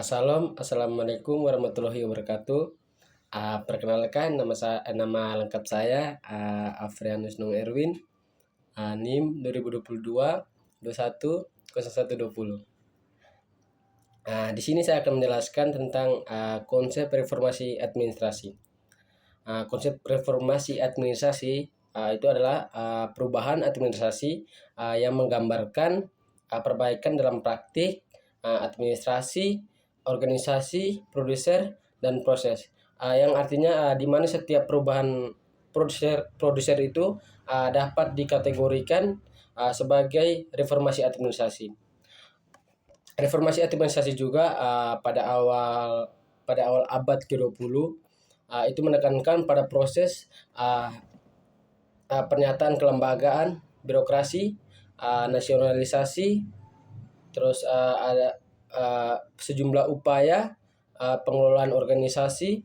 Assalamualaikum warahmatullahi wabarakatuh. Perkenalkan nama lengkap saya Afrianus Nung Erwin, NIM 2022 21 0120. Di sini saya akan menjelaskan tentang konsep reformasi administrasi. Konsep reformasi administrasi itu adalah perubahan administrasi yang menggambarkan perbaikan dalam praktik administrasi, organisasi, produser, dan proses. Yang artinya di mana setiap perubahan produser itu dapat dikategorikan sebagai reformasi administrasi. Reformasi administrasi juga pada awal abad ke-20 itu menekankan pada proses pernyataan kelembagaan, birokrasi, nasionalisasi, terus ada sejumlah upaya pengelolaan organisasi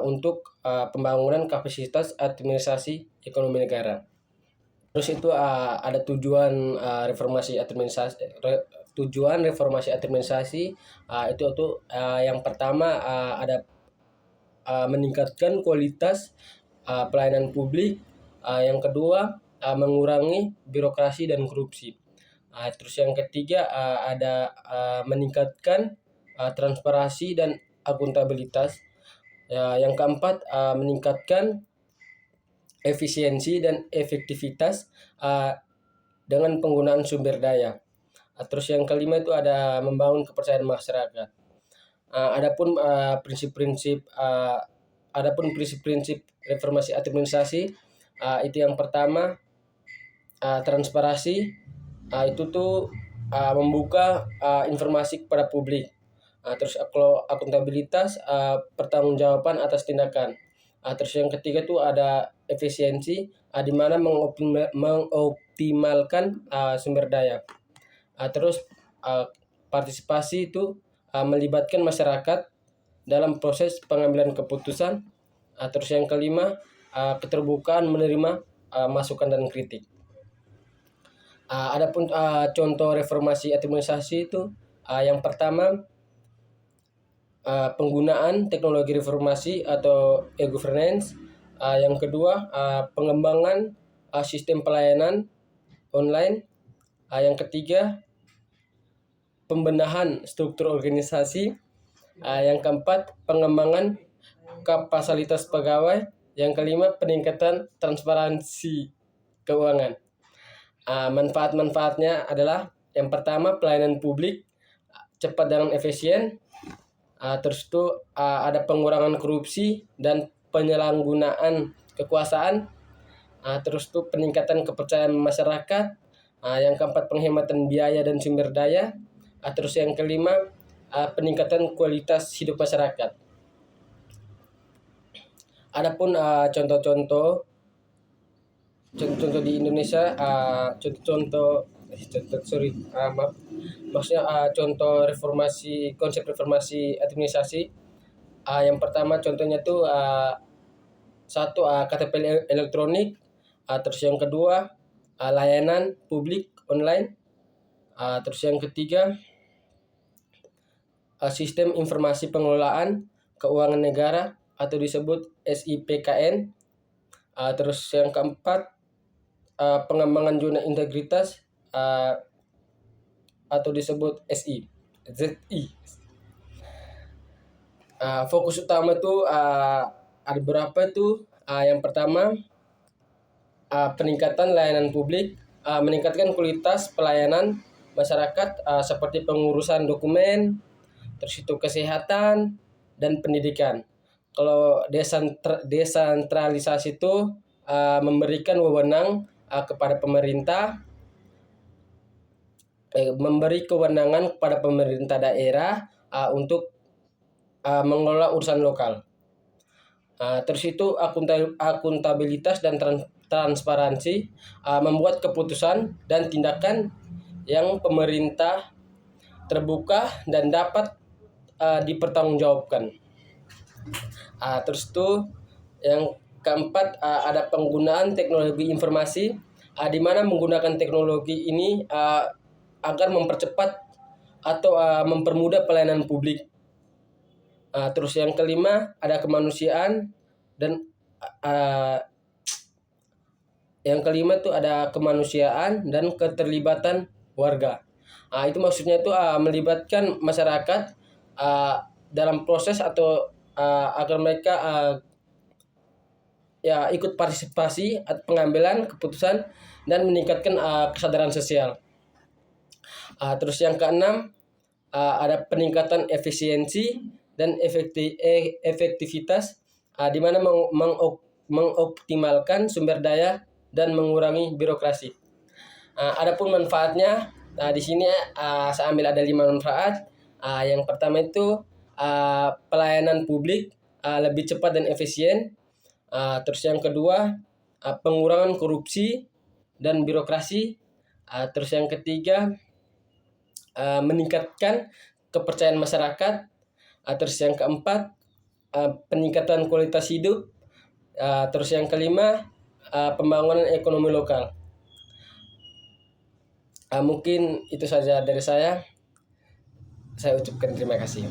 untuk pembangunan kapasitas administrasi ekonomi negara. Terus itu ada tujuan reformasi administrasi itu yang pertama ada meningkatkan kualitas pelayanan publik, yang kedua mengurangi birokrasi dan korupsi. Terus yang ketiga ada meningkatkan transparansi dan akuntabilitas. Yang keempat meningkatkan efisiensi dan efektivitas dengan penggunaan sumber daya. Terus yang kelima itu ada membangun kepercayaan masyarakat. Adapun prinsip-prinsip reformasi administrasi itu yang pertama transparansi. Itu tuh membuka informasi kepada publik. Terus akuntabilitas, pertanggungjawaban atas tindakan. Terus yang ketiga tuh ada efisiensi, di mana mengoptimalkan sumber daya. Terus partisipasi itu melibatkan masyarakat dalam proses pengambilan keputusan. Terus yang kelima keterbukaan menerima masukan dan kritik. Adapun contoh reformasi administrasi itu yang pertama penggunaan teknologi reformasi atau e-governance. Yang kedua pengembangan sistem pelayanan online. Yang ketiga pembenahan struktur organisasi. Yang keempat pengembangan kapasitas pegawai. Yang kelima peningkatan transparansi keuangan. Manfaat-manfaatnya adalah yang pertama pelayanan publik cepat dan efisien. Terus itu ada pengurangan korupsi dan penyalahgunaan kekuasaan. Terus itu peningkatan kepercayaan masyarakat. Yang keempat penghematan biaya dan sumber daya. Terus yang kelima peningkatan kualitas hidup masyarakat. Adapun contoh-contoh di Indonesia, contoh konsep reformasi administrasi. Yang pertama contohnya tuh satu KTP elektronik. Terus yang kedua layanan publik online. Terus yang ketiga sistem informasi pengelolaan keuangan negara atau disebut SIPKN. Terus yang keempat pengembangan zona integritas atau disebut ZI. Fokus utama itu ada berapa itu? Yang pertama peningkatan layanan publik, meningkatkan kualitas pelayanan masyarakat seperti pengurusan dokumen, terus itu kesehatan dan pendidikan. Kalau desentralisasi itu memberikan wewenang kepada pemerintah, memberi kewenangan kepada pemerintah daerah untuk mengelola urusan lokal. Terus itu akuntabilitas dan transparansi, membuat keputusan dan tindakan yang pemerintah terbuka dan dapat dipertanggungjawabkan. Terus itu yang keempat ada penggunaan teknologi informasi, di mana menggunakan teknologi ini agar mempercepat atau mempermudah pelayanan publik. Terus yang kelima ada kemanusiaan dan yang kelima tuh ada kemanusiaan dan keterlibatan warga. Itu maksudnya itu melibatkan masyarakat dalam proses atau agar mereka ya ikut partisipasi pengambilan keputusan dan meningkatkan kesadaran sosial. Terus yang keenam ada peningkatan efisiensi dan efektivitas, di mana mengoptimalkan sumber daya dan mengurangi birokrasi. Adapun manfaatnya, di sini saya ambil ada 5 manfaat. Yang pertama itu pelayanan publik lebih cepat dan efisien. Terus yang kedua pengurangan korupsi dan birokrasi. Terus yang ketiga meningkatkan kepercayaan masyarakat. Terus yang keempat peningkatan kualitas hidup. Terus yang kelima pembangunan ekonomi lokal. Mungkin itu saja dari saya. Saya ucapkan terima kasih.